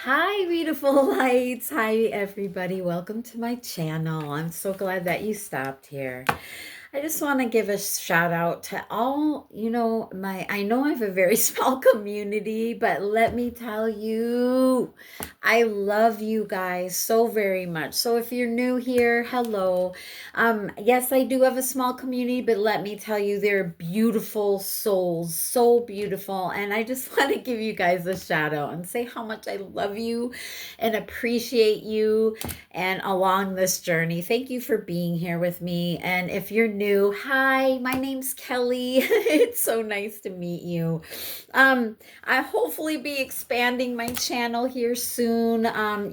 Hi, beautiful lights. Hi, everybody. Welcome to my channel. I'm so glad that you stopped here. I just want to give a shout out to all, I know I have a very small community, but let me tell you, I love you guys so very much. So if you're new here, hello. Yes, I do have a small community, but let me tell you, they're beautiful souls, so beautiful. And I just want to give you guys a shout out and say how much I love you and appreciate you and along this journey. Thank you for being here with me. And if you're new, hi, my name's Kelly. It's so nice to meet you. I hopefully be expanding my channel here soon.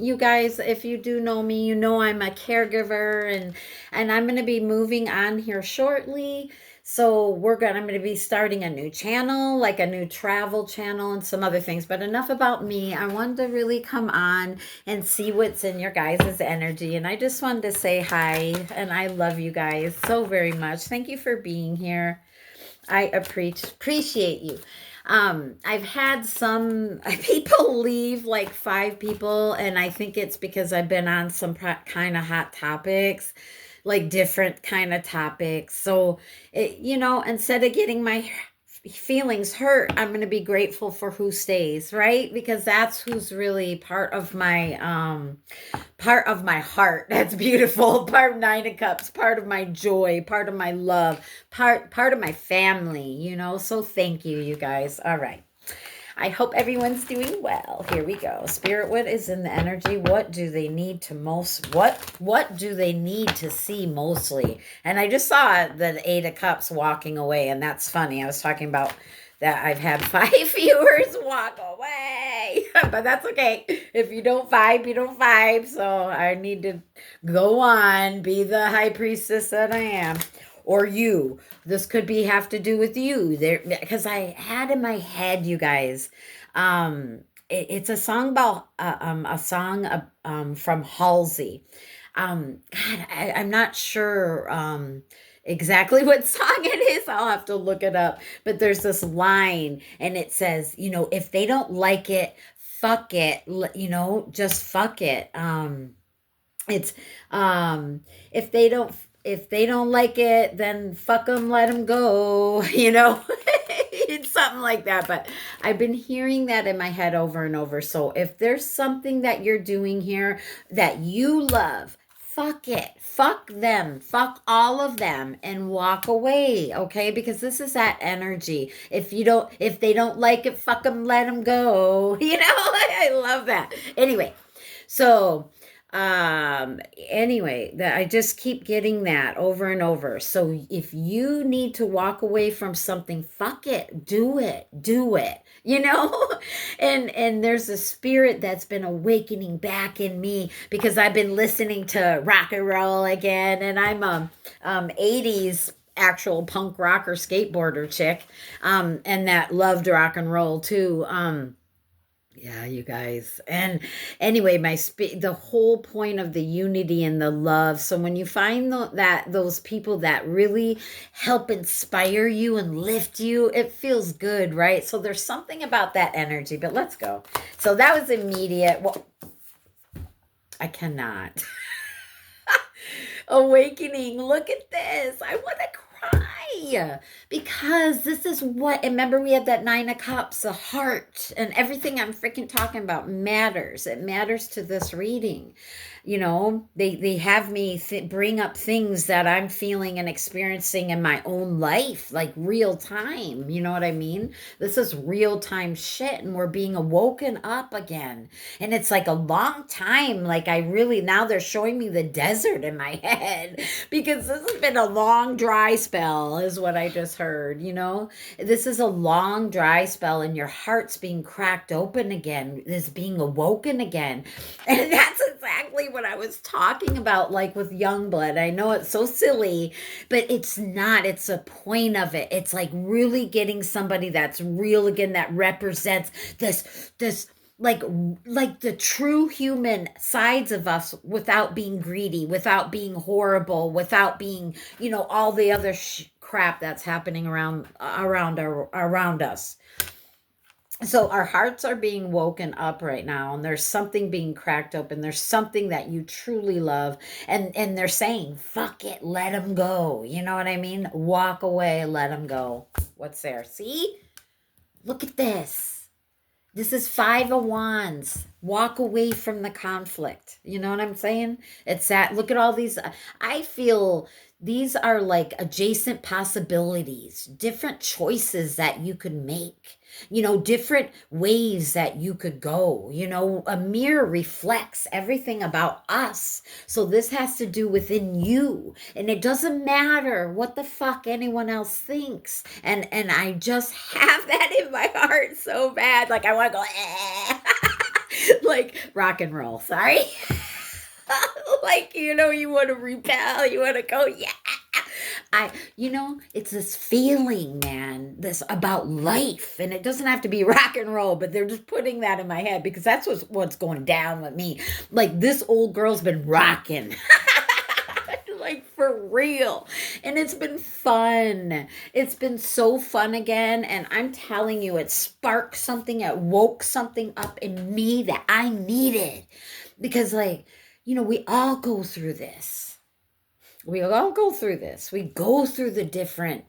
You guys, if you do know me, you know I'm a caregiver and I'm going to be moving on here shortly. So I'm going to be starting a new channel, like a new travel channel and some other things. But enough about me. I wanted to really come on and see what's in your guys' energy. And I just wanted to say hi and I love you guys so very much. Thank you for being here. I appreciate you. I've had some people leave, like 5 people, and I think it's because I've been on some kind of hot topics, like different kind of topics. So, instead of getting my feelings hurt, I'm going to be grateful for who stays, right? Because that's who's really part of my heart. That's beautiful. Part of Nine of Cups, part of my joy, part of my love, part of my family, So thank you, you guys. All right. I hope everyone's doing well. Here we go. Spirit, what is in the energy? What do they need to most what do they need to see mostly? And I just saw the 8 of Cups walking away, and that's funny. I was talking about that I've had 5 viewers walk away. But that's okay. If you don't vibe, you don't vibe. So I need to go on, be the high priestess that I am. Or you. This could be have to do with you there, because I had in my head, you guys. It's a song about a song from Halsey. God, I'm not sure exactly what song it is. I'll have to look it up. But there's this line, and it says, if they don't like it, fuck it. Just fuck it. It's if they don't like it, then fuck them, let them go. It's something like that. But I've been hearing that in my head over and over. So if there's something that you're doing here that you love, fuck it, fuck them, fuck all of them, and walk away. Okay, because this is that energy. If they don't like it, fuck them, let them go. I love that. So anyway, that I just keep getting that over and over. So if you need to walk away from something, fuck it, do it, and there's a spirit that's been awakening back in me because I've been listening to rock and roll again, and I'm a 80s actual punk rocker skateboarder chick, and that loved rock and roll too. Yeah, you guys. And anyway, the whole point of the unity and the love. So when you find that those people that really help inspire you and lift you, it feels good, right? So there's something about that energy. But let's go. So that was immediate. Well, I cannot. Awakening. Look at this. I want to cry because this is what. And remember, we had that 9 of Cups, the heart, and everything I'm freaking talking about matters. It matters to this reading. They have me bring up things that I'm feeling and experiencing in my own life, like real time. You know what I mean? This is real time shit, and we're being awoken up again. And it's like a long time. Like now they're showing me the desert in my head because this has been a long dry spell, is what I just heard. This is a long dry spell, and your heart's being cracked open again, is being awoken again. And that's exactly what I was talking about, like with Youngblood. I know it's so silly, but it's not. It's a point of it. It's like really getting somebody that's real again, that represents this like the true human sides of us without being greedy, without being horrible, without being, all the other crap that's happening around us. So our hearts are being woken up right now, and there's something being cracked open. There's something that you truly love, and they're saying, "Fuck it, let them go." You know what I mean? Walk away, let them go. What's there? See? Look at this. This is five of wands. Walk away from the conflict. You know what I'm saying? It's that. Look at all these. I feel these are like adjacent possibilities, different choices that you could make, different ways that you could go. A mirror reflects everything about us. So this has to do within you. And it doesn't matter what the fuck anyone else thinks. And I just have that in my heart so bad. Like I want to go, like rock and roll. Sorry. Like, you want to repel, you want to go, yeah. It's this feeling, man, this about life. And it doesn't have to be rock and roll, but they're just putting that in my head because that's what's going down with me. Like, this old girl's been rocking. Like, for real. And it's been fun. It's been so fun again. And I'm telling you, it sparked something, it woke something up in me that I needed. Because, like, we all go through this. We all go through this. We go through the different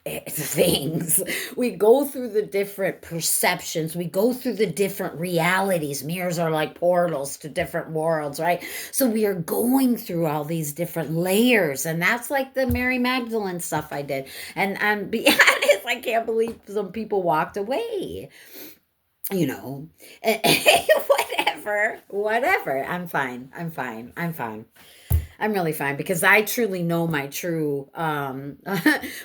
things. We go through the different perceptions. We go through the different realities. Mirrors are like portals to different worlds, right? So we are going through all these different layers. And that's like the Mary Magdalene stuff I did. And be honest, I can't believe some people walked away. Whatever. I'm fine. I'm really fine because I truly know my true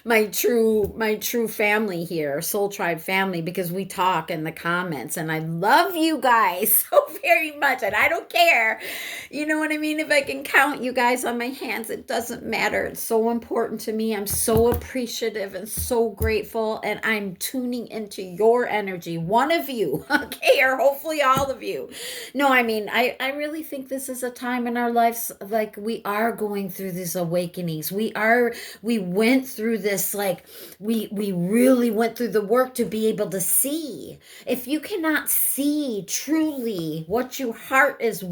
my true family here, Soul Tribe family, because we talk in the comments and I love you guys so very much and I don't care. You know what I mean? If I can count you guys on my hands, it doesn't matter. It's so important to me. I'm so appreciative and so grateful and I'm tuning into your energy. One of you, okay, or hopefully all of you. No, I mean, I really think this is a time in our lives like we are going through these awakenings. We went through this, like we really went through the work to be able to see. If you cannot see truly what your heart is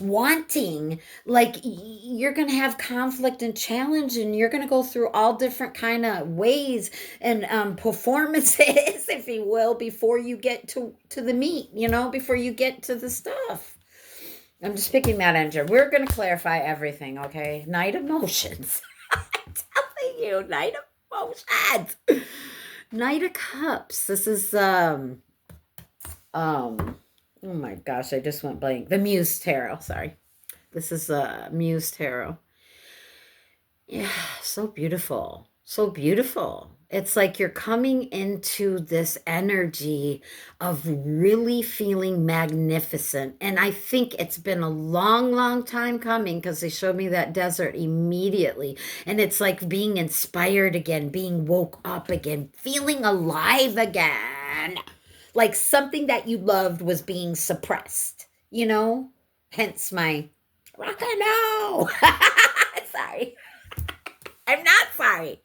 wanting, like you're going to have conflict and challenge and you're going to go through all different kind of ways and performances if you will before you get to the meat, before you get to the stuff. I'm just picking that engine. We're going to clarify everything, okay? Night emotions. I'm telling you, night emotions. Knight of Cups. This is oh my gosh, I just went blank. The Muse Tarot, sorry. This is Muse Tarot. Yeah, so beautiful. So beautiful. It's like you're coming into this energy of really feeling magnificent. And I think it's been a long, long time coming because they showed me that desert immediately. And it's like being inspired again, being woke up again, feeling alive again. Like something that you loved was being suppressed, Hence my rock and roll. Sorry. I'm not sorry.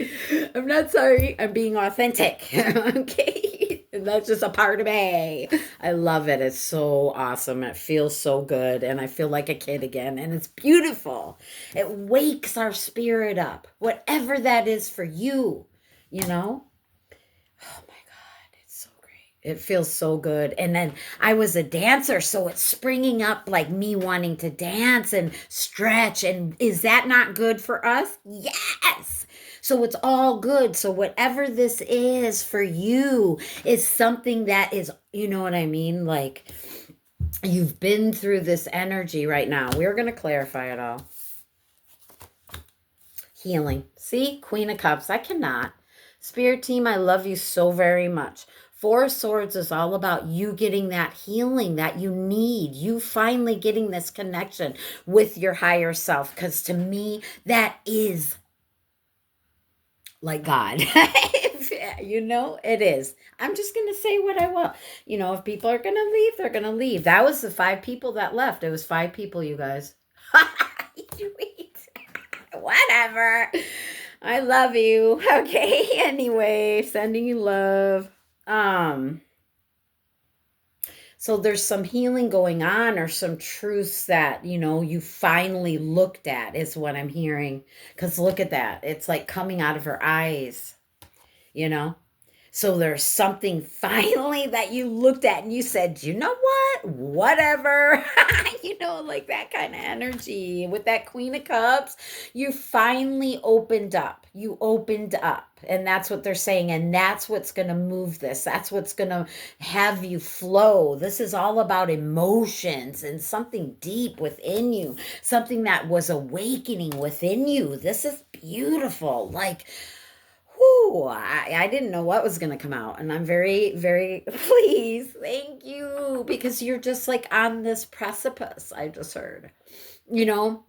I'm not sorry. I'm being authentic. Okay. And that's just a part of me. I love it. It's so awesome. It feels so good. And I feel like a kid again. And it's beautiful. It wakes our spirit up, whatever that is for you, Oh my God, it's so great. It feels so good. And then I was a dancer, so it's springing up like me wanting to dance and stretch. And is that not good for us? Yes. So it's all good. So whatever this is for you is something that is, you know what I mean? Like you've been through this energy right now. We're going to clarify it all. Healing. See, Queen of Cups. I cannot. Spirit team, I love you so very much. Four of Swords is all about you getting that healing that you need. You finally getting this connection with your higher self. Because to me, that is like God. It is. I'm just going to say what I will. If people are going to leave, they're going to leave. That was the 5 people that left. It was 5 people, you guys. Whatever. I love you. Okay. Anyway, sending you love. Um, so there's some healing going on or some truths that, you finally looked at is what I'm hearing. Because look at that. It's like coming out of her eyes, you know? So there's something finally that you looked at and you said, you know what? Whatever. Like that kind of energy with that Queen of Cups. You finally opened up. You opened up. And that's what they're saying. And that's what's going to move this. That's what's going to have you flow. This is all about emotions and something deep within you, something that was awakening within you. This is beautiful. Like, whoo, I didn't know what was going to come out. And I'm very, very pleased. Thank you. Because you're just like on this precipice, I just heard, you know?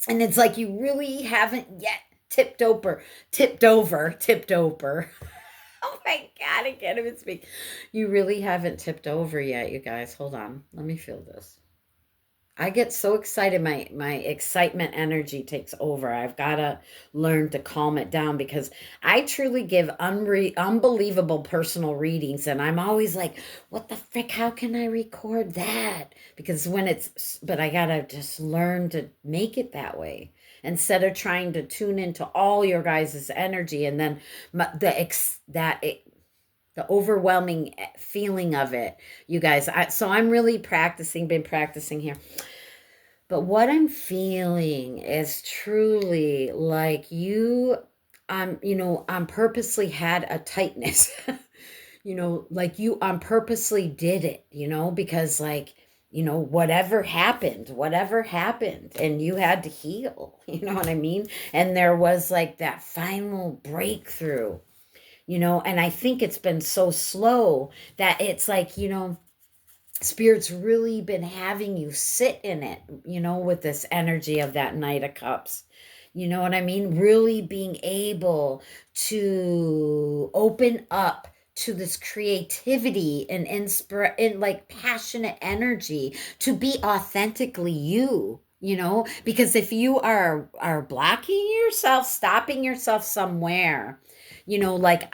And it's like you really haven't yet tipped over. Oh my God, I can't even speak. You really haven't tipped over yet, you guys. Hold on. Let me feel this. I get so excited. My excitement energy takes over. I've got to learn to calm it down because I truly give unbelievable personal readings, and I'm always like, "What the frick? How can I record that?" Because but I gotta just learn to make it that way instead of trying to tune into all your guys' energy and then the overwhelming feeling of it, you guys. So I'm really been practicing here. But what I'm feeling is truly like purposely had a tightness, like you purposely did it, because like, whatever happened, and you had to heal, you know what I mean? And there was like that final breakthrough, and I think it's been so slow that it's like, Spirit's really been having you sit in it, with this energy of that Knight of Cups. You know what I mean? Really being able to open up to this creativity and like passionate energy to be authentically you. Because if you are blocking yourself, stopping yourself somewhere, like,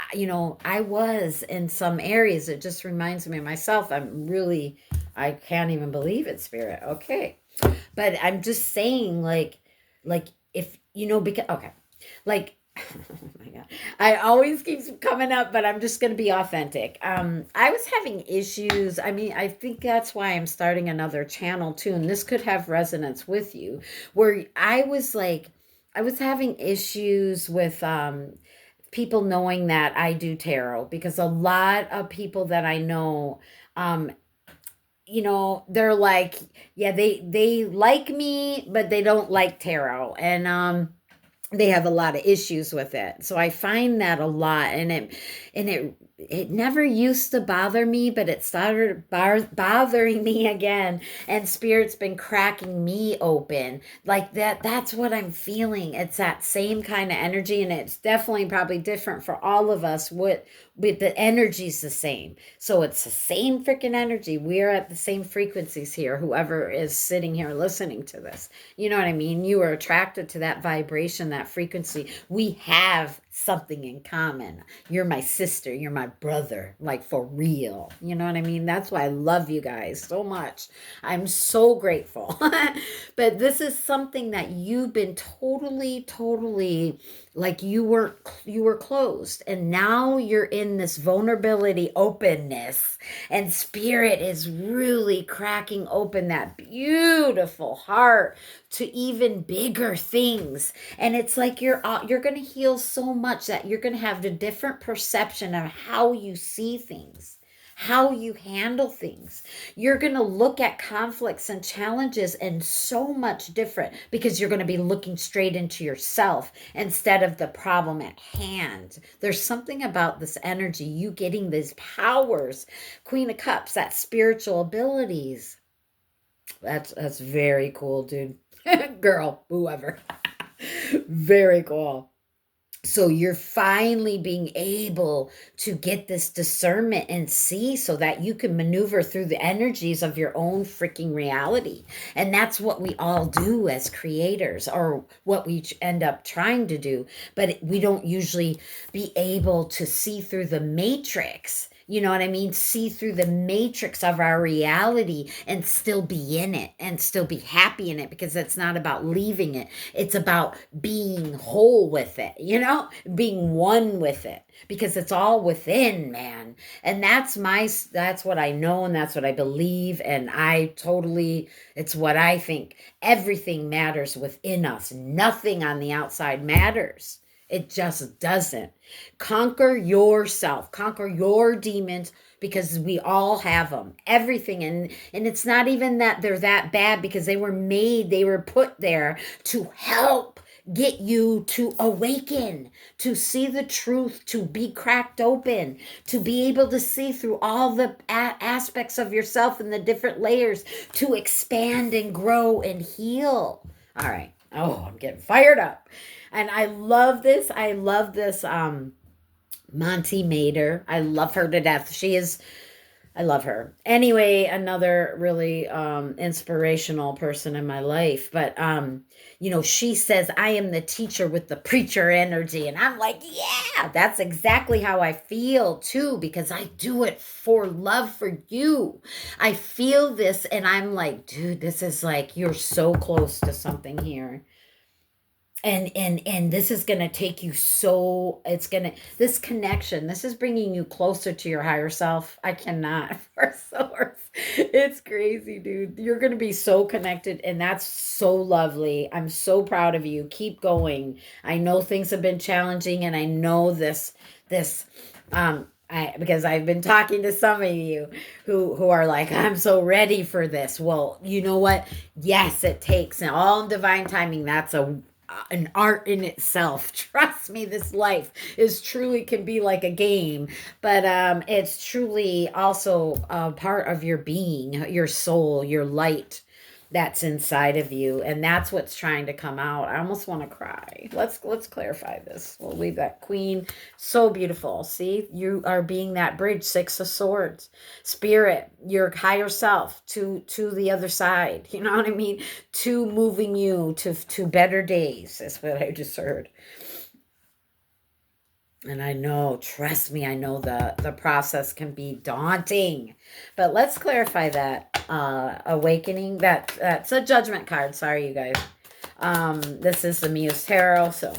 I was in some areas. It just reminds me of myself. I can't even believe it, Spirit. Okay. But I'm just saying, like, if, because, okay, like, oh my God, I always keeps coming up, but I'm just going to be authentic. I was having issues. I mean, I think that's why I'm starting another channel too. And this could have resonance with you, where I was having issues with, people knowing that I do tarot, because a lot of people that I know, um, they're like, yeah, they like me, but they don't like tarot, and they have a lot of issues with it. So I find that a lot, and it never used to bother me, but it started bothering me again. And Spirit's been cracking me open like that. That's what I'm feeling. It's that same kind of energy, and it's definitely probably different for all of us. With the energy's the same, so it's the same freaking energy. We're at the same frequencies here. Whoever is sitting here listening to this, you know what I mean? You are attracted to that vibration, that frequency. We have something in common. You're my sister. You're my brother. Like, for real. You know what I mean? That's why I love you guys so much. I'm so grateful. But this is something that you've been totally like you were closed, and now you're in this vulnerability, openness, and Spirit is really cracking open that beautiful heart to even bigger things. And it's like you're going to heal so much that you're going to have a different perception of how you see things, how you handle things. You're going to look at conflicts and challenges and so much different, because you're going to be looking straight into yourself instead of the problem at hand. There's something about this energy, you getting these powers, Queen of Cups, that spiritual abilities. That's very cool, dude. Girl, whoever. Very cool. So you're finally being able to get this discernment and see, so that you can maneuver through the energies of your own freaking reality. And that's what we all do as creators, or what we end up trying to do. But we don't usually be able to see through the matrix. You know what I mean? See through the matrix of our reality and still be in it and still be happy in it, because it's not about leaving it. It's about being whole with it, being one with it, because it's all within, man. And that's what I know, and that's what I believe. And it's what I think. Everything matters within us. Nothing on the outside matters. It just doesn't. Conquer yourself, conquer your demons, because we all have them. Everything. And it's not even that they're that bad, because they were put there to help get you to awaken, to see the truth, to be cracked open, to be able to see through all the aspects of yourself and the different layers, to expand and grow and heal. All right. Oh, I'm getting fired up. And I love this. I love this Monty Mater. I love her to death. I love her. Anyway, another really inspirational person in my life. But she says, I am the teacher with the preacher energy. And I'm like, yeah, that's exactly how I feel too, because I do it for love for you. I feel this and I'm like, dude, this is like, you're so close to something here. And this is going to take you this connection, this is bringing you closer to your higher self. I cannot for source. It's crazy, dude. You're going to be so connected, and that's so lovely. I'm so proud of you. Keep going. I know things have been challenging, and I know this because I've been talking to some of you who are like, I'm so ready for this. Well, you know what? Yes, it takes, and all in divine timing. That's an art in itself. Trust me, this life is truly can be like a game, but it's truly also a part of your being, your soul, your light that's inside of you, and that's what's trying to come out. I almost want to cry. Let's clarify this. We'll leave that queen. So beautiful. See, you are being that bridge. Six of Swords, spirit, your higher self to the other side. You know what I mean? To moving you to better days. That's what I just heard. And I know, trust me, I know the process can be daunting. But let's clarify that awakening. That's a judgment card. Sorry, you guys. This is the Muse Tarot, so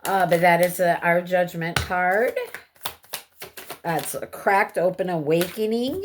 but that is our judgment card. That's a cracked open awakening.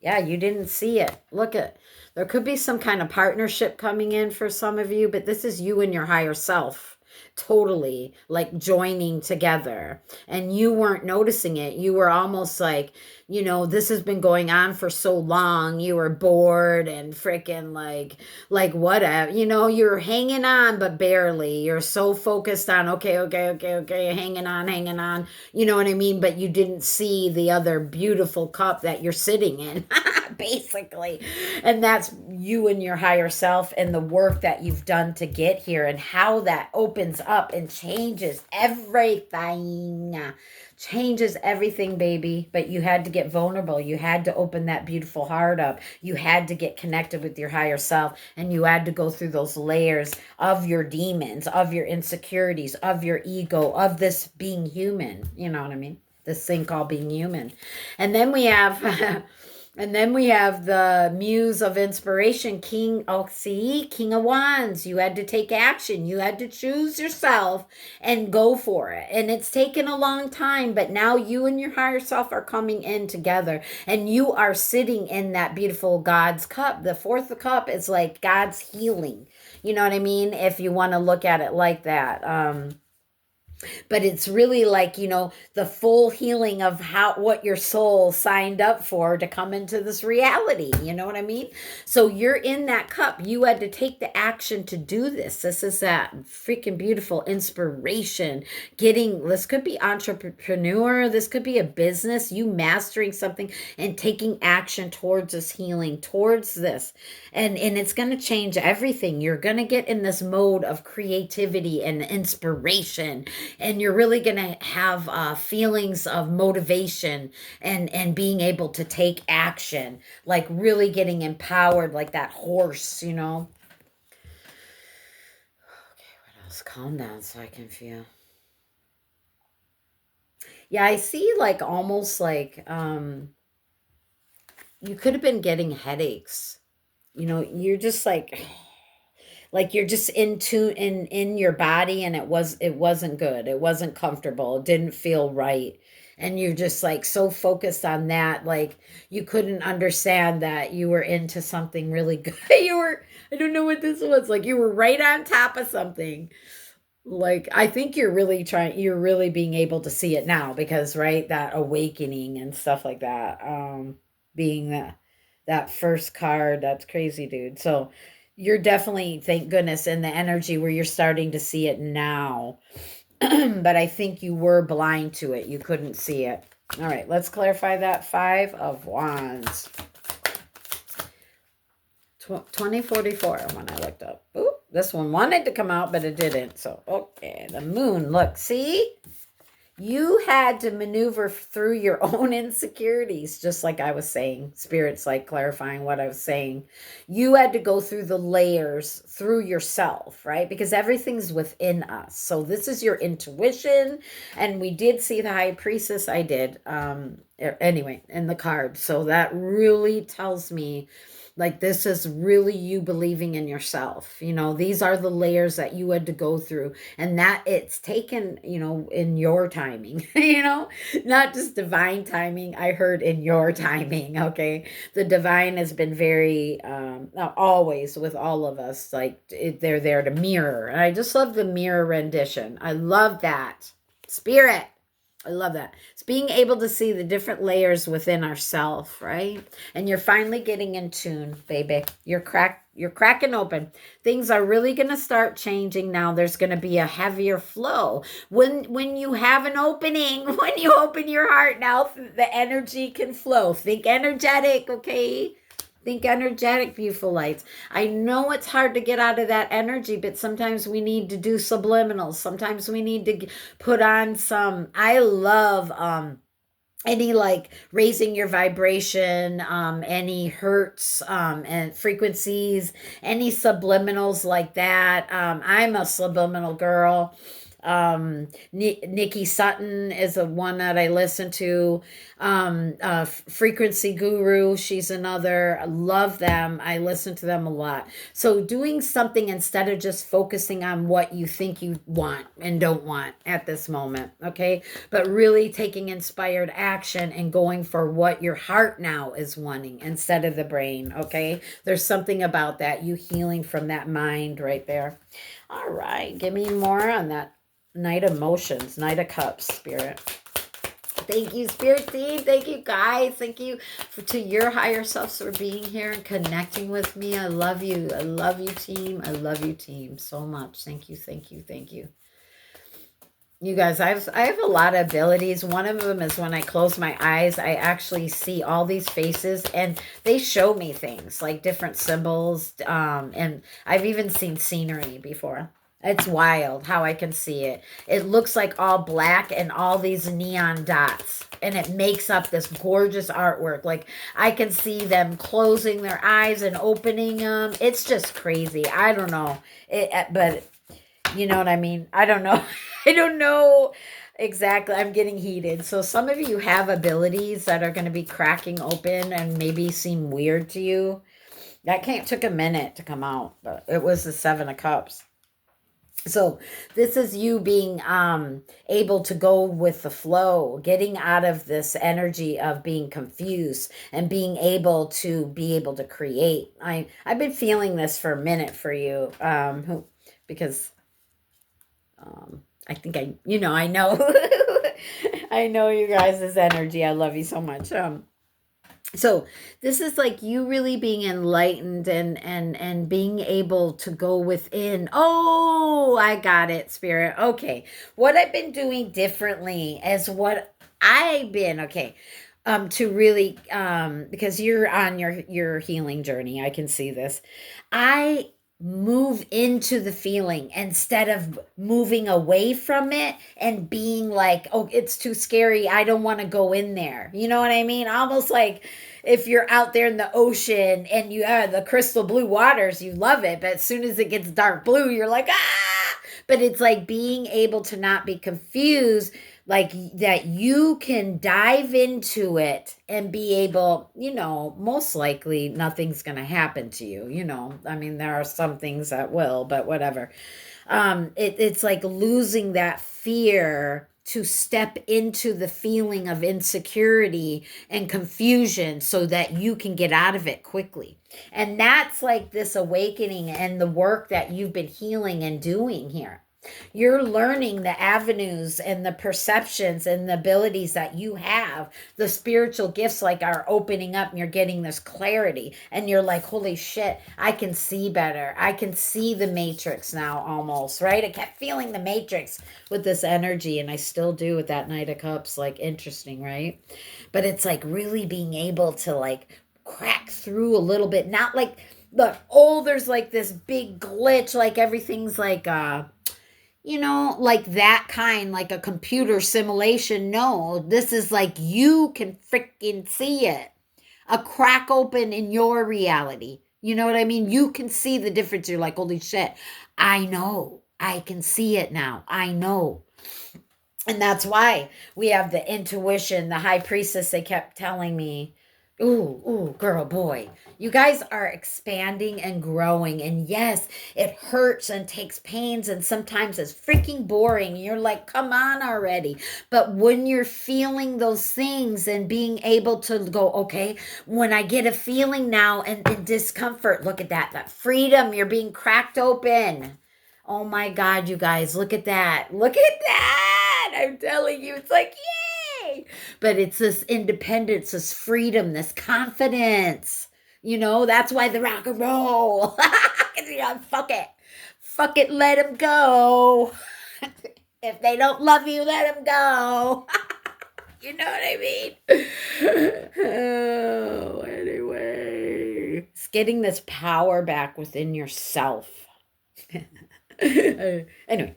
Yeah, you didn't see it. Look at, there could be some kind of partnership coming in for some of you, but this is you and your higher self totally like joining together, and you weren't noticing it. You were almost like, this has been going on for so long. You were bored and freaking like whatever, you're hanging on, but barely. You're so focused on, okay, hanging on, you know what I mean? But you didn't see the other beautiful cup that you're sitting in, basically. And that's you and your higher self, and the work that you've done to get here, and how that opens up and changes everything. Changes everything, baby. But you had to get vulnerable. You had to open that beautiful heart up. You had to get connected with your higher self, and you had to go through those layers of your demons, of your insecurities, of your ego, of this being human. You know what I mean? This thing called being human. And then we have and then we have the Muse of Inspiration, King of Wands. You had to take action. You had to choose yourself and go for it. And it's taken a long time, but now you and your higher self are coming in together, and you are sitting in that beautiful God's cup. The fourth cup is like God's healing. You know what I mean? If you want to look at it like that. But it's really like, the full healing of what your soul signed up for to come into this reality. You know what I mean? So you're in that cup. You had to take the action to do this. This is that freaking beautiful inspiration. This could be entrepreneur. This could be a business, you mastering something and taking action towards this healing, towards this. And it's going to change everything. You're going to get in this mode of creativity and inspiration, and you're really going to have feelings of motivation and being able to take action, like really getting empowered, like that horse. Okay, what else? Calm down so I can feel. Yeah, I see like almost like you could have been getting headaches. You're just like you're just in your body, and it wasn't good. It wasn't comfortable. It didn't feel right. And you're just like so focused on that, like you couldn't understand that you were into something really good. You were, I don't know what this was. Like you were right on top of something. Like I think you're really being able to see it now because right, that awakening and stuff like that. Being that first card, that's crazy, dude. So you're definitely, thank goodness, in the energy where you're starting to see it now. But I think you were blind to it. You couldn't see it. All right, let's clarify that 5 of Wands. 2044 when I looked up. Ooh, this one wanted to come out, but it didn't. So, okay, the moon. Look, see? You had to maneuver through your own insecurities, just like I was saying. Spirit's like clarifying what I was saying. You had to go through the layers through yourself, right? Because everything's within us. So this is your intuition. And we did see the high priestess. I did. Anyway, in the card. So that really tells me like this is really you believing in yourself. These are the layers that you had to go through, and that it's taken, in your timing, not just divine timing. I heard in your timing, okay? The divine has been very, always with all of us, like they're there to mirror. And I just love the mirror rendition. I love that. Spirit. I love that. It's being able to see the different layers within ourselves, right? And you're finally getting in tune, baby. You're cracking open. Things are really going to start changing now. There's going to be a heavier flow. When you have an opening, when you open your heart now, the energy can flow. Think energetic, okay? Think energetic, beautiful lights. I know it's hard to get out of that energy, but sometimes we need to do subliminals. Sometimes we need to put on some. I love any like raising your vibration, any hertz, and frequencies, any subliminals like that. I'm a subliminal girl. Nikki Sutton is a one that I listen to. Frequency Guru, she's another. I love them. I listen to them a lot. So doing something instead of just focusing on what you think you want and don't want at this moment, okay? But really taking inspired action and going for what your heart now is wanting instead of the brain, okay? There's something about that, you healing from that mind right there. All right, give me more on that. Knight of Motions, Knight of Cups, Spirit. Thank you, Spirit team. Thank you, guys. Thank you to your higher selves for being here and connecting with me. I love you. I love you, team. I love you, team, so much. Thank you, thank you, thank you. You guys, I have a lot of abilities. One of them is when I close my eyes, I actually see all these faces, and they show me things like different symbols. And I've even seen scenery before. It's wild how I can see it. It looks like all black and all these neon dots, and it makes up this gorgeous artwork. Like I can see them closing their eyes and opening them. It's just crazy. I don't know. But you know what I mean? I don't know. I don't know exactly. I'm getting heated. So some of you have abilities that are going to be cracking open and maybe seem weird to you. That took a minute to come out, but it was the 7 of Cups. So this is you being able to go with the flow, getting out of this energy of being confused and being able to create. I've been feeling this for a minute for you, because I think I know I know you guys' energy. I love you so much. So this is like you really being enlightened and being able to go within. Oh, I got it, Spirit. Okay. What I've been doing differently is what I've been, okay, to really, because you're on your healing journey. I can see this. I move into the feeling instead of moving away from it and being like, oh, it's too scary, I don't want to go in there. You know what I mean? Almost like if you're out there in the ocean and you have the crystal blue waters, you love it, but as soon as it gets dark blue, you're like, ah. But it's like being able to not be confused like that you can dive into it and be able, most likely nothing's going to happen to you. I mean, there are some things that will, but whatever. It's like losing that fear to step into the feeling of insecurity and confusion so that you can get out of it quickly. And that's like this awakening and the work that you've been healing and doing here. You're learning the avenues and the perceptions and the abilities that you have. The spiritual gifts like are opening up and you're getting this clarity. And you're like, holy shit, I can see better. I can see the matrix now almost, right? I kept feeling the matrix with this energy and I still do with that Knight of Cups. Like interesting, right? But it's like really being able to like crack through a little bit. Not like, look, oh, there's like this big glitch, like everything's like like that kind, like a computer simulation. No, this is like you can freaking see it. A crack open in your reality. You know what I mean? You can see the difference. You're like, holy shit, I know. I can see it now. I know. And that's why we have the intuition, the high priestess, they kept telling me, ooh, girl, boy, you guys are expanding and growing. And yes, it hurts and takes pains. And sometimes it's freaking boring. You're like, come on already. But when you're feeling those things and being able to go, okay, when I get a feeling now and discomfort, look at that freedom, you're being cracked open. Oh my God, you guys, look at that. Look at that. I'm telling you, it's like, yay. But it's this independence, this freedom, this confidence. That's why the rock and roll. Fuck it. Fuck it, let them go. If they don't love you, let them go. You know what I mean? Oh, anyway. It's getting this power back within yourself. Anyway,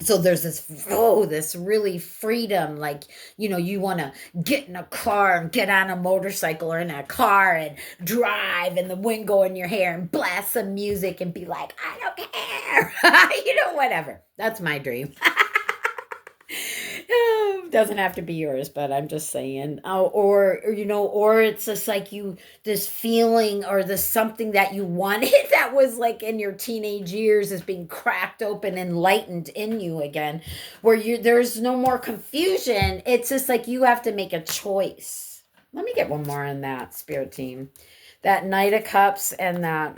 so there's this really freedom, like you want to get in a car and get on a motorcycle or in a car and drive and the wind go in your hair and blast some music and be like, I don't care. Whatever. That's my dream. Doesn't have to be yours, but I'm just saying. Or it's just like this feeling or this something that you wanted that was like in your teenage years is being cracked open, enlightened in you again, where there's no more confusion. It's just like you have to make a choice. Let me get one more on that, spirit team. That Knight of Cups and that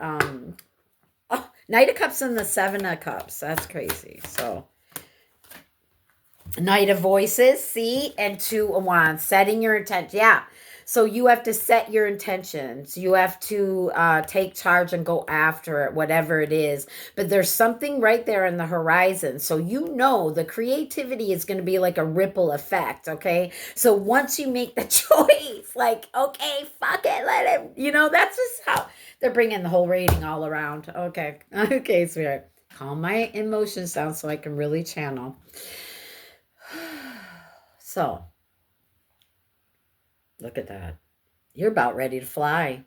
Knight of Cups and the Seven of Cups. That's crazy. So Knight of Voices, see, and Two of Wands, setting your intention. Yeah. So you have to set your intentions. You have to take charge and go after it, whatever it is. But there's something right there in the horizon. So the creativity is going to be like a ripple effect, okay? So once you make the choice, like, okay, fuck it, let it, that's just how they're bringing the whole rating all around. Okay. Okay, sweetheart. Calm my emotions down so I can really channel. So, look at that. You're about ready to fly.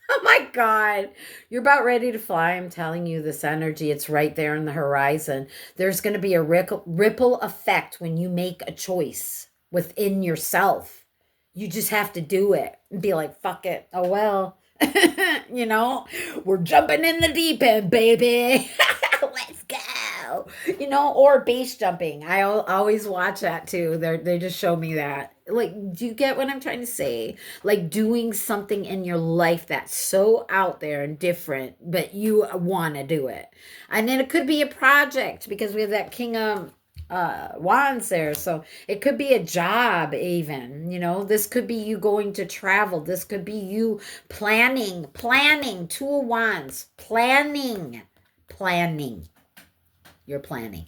Oh my God. You're about ready to fly. I'm telling you, this energy, it's right there in the horizon. There's going to be a ripple effect when you make a choice within yourself. You just have to do it and be like, fuck it. Oh, well, we're jumping in the deep end, baby. Let's go. Or base jumping. I always watch that too. They just show me that. Like, do you get what I'm trying to say? Like doing something in your life that's so out there and different, but you want to do it. And then it could be a project because we have that King of Wands there. So it could be a job even, this could be you going to travel. This could be you planning, Two of Wands, planning. You're planning.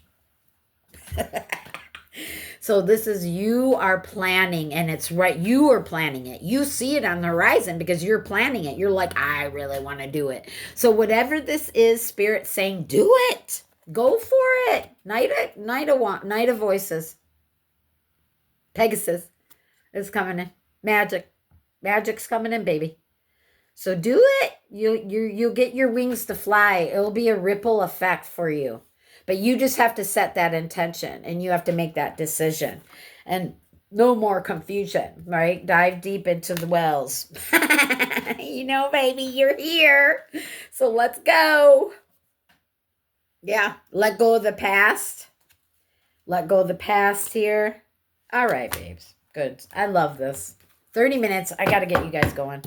So this is you are planning, and it's right. You are planning it. You see it on the horizon because you're planning it. You're like, I really want to do it. So whatever this is, Spirit saying, do it. Go for it. Knight of Voices. Pegasus is coming in. Magic's coming in, baby. So do it. You'll get your wings to fly. It'll be a ripple effect for you. But you just have to set that intention and you have to make that decision. And no more confusion, right? Dive deep into the wells. Baby, you're here. So let's go. Yeah, let go of the past. Let go of the past here. All right, babes. Good. I love this. 30 minutes. I got to get you guys going.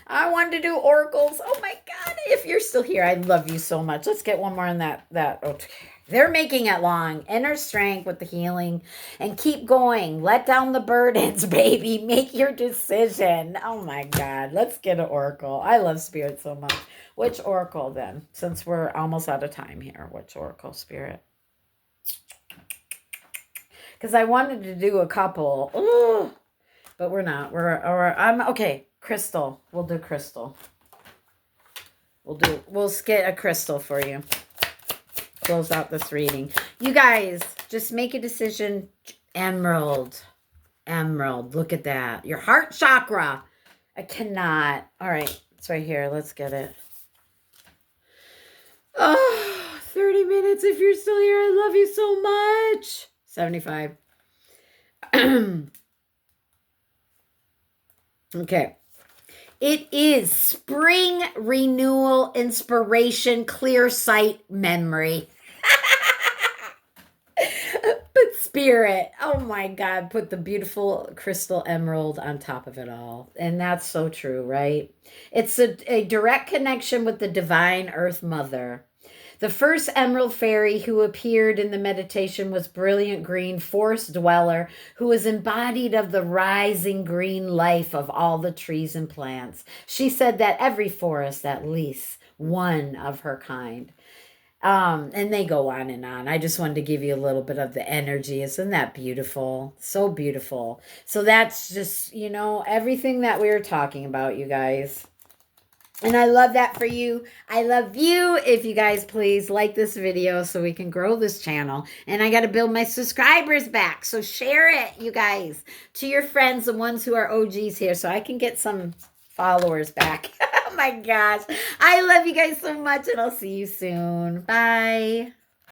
I wanted to do oracles. Oh my God. If you're still here, I love you so much. Let's get one more in that. Okay. They're making it long. Inner strength with the healing and keep going. Let down the burdens, baby. Make your decision. Oh my God. Let's get an oracle. I love spirit so much. Which oracle then? Since we're almost out of time here. Which oracle, spirit? Because I wanted to do a couple. Ooh, but we're not. I'm okay. Crystal. We'll do crystal. We'll get a crystal for you. Close out this reading. You guys, just make a decision. Emerald. Look at that. Your heart chakra. I cannot. All right. It's right here. Let's get it. Oh, 30 minutes. If you're still here, I love you so much. 75. Okay. It is spring renewal, inspiration, clear sight, memory. But spirit, oh my God, put the beautiful crystal emerald on top of it all. And that's so true, right? It's a direct connection with the divine earth mother. The first emerald fairy who appeared in the meditation was brilliant green forest dweller who was embodied of the rising green life of all the trees and plants. She said that every forest, at least one of her kind. And they go on and on. I just wanted to give you a little bit of the energy. Isn't that beautiful? So beautiful. So that's just, everything that we were talking about, you guys. And I love that for you. I love you. If you guys please like this video so we can grow this channel. And I got to build my subscribers back. So share it, you guys, to your friends, the ones who are OGs here, so I can get some followers back. Oh my gosh. I love you guys so much, and I'll see you soon. Bye.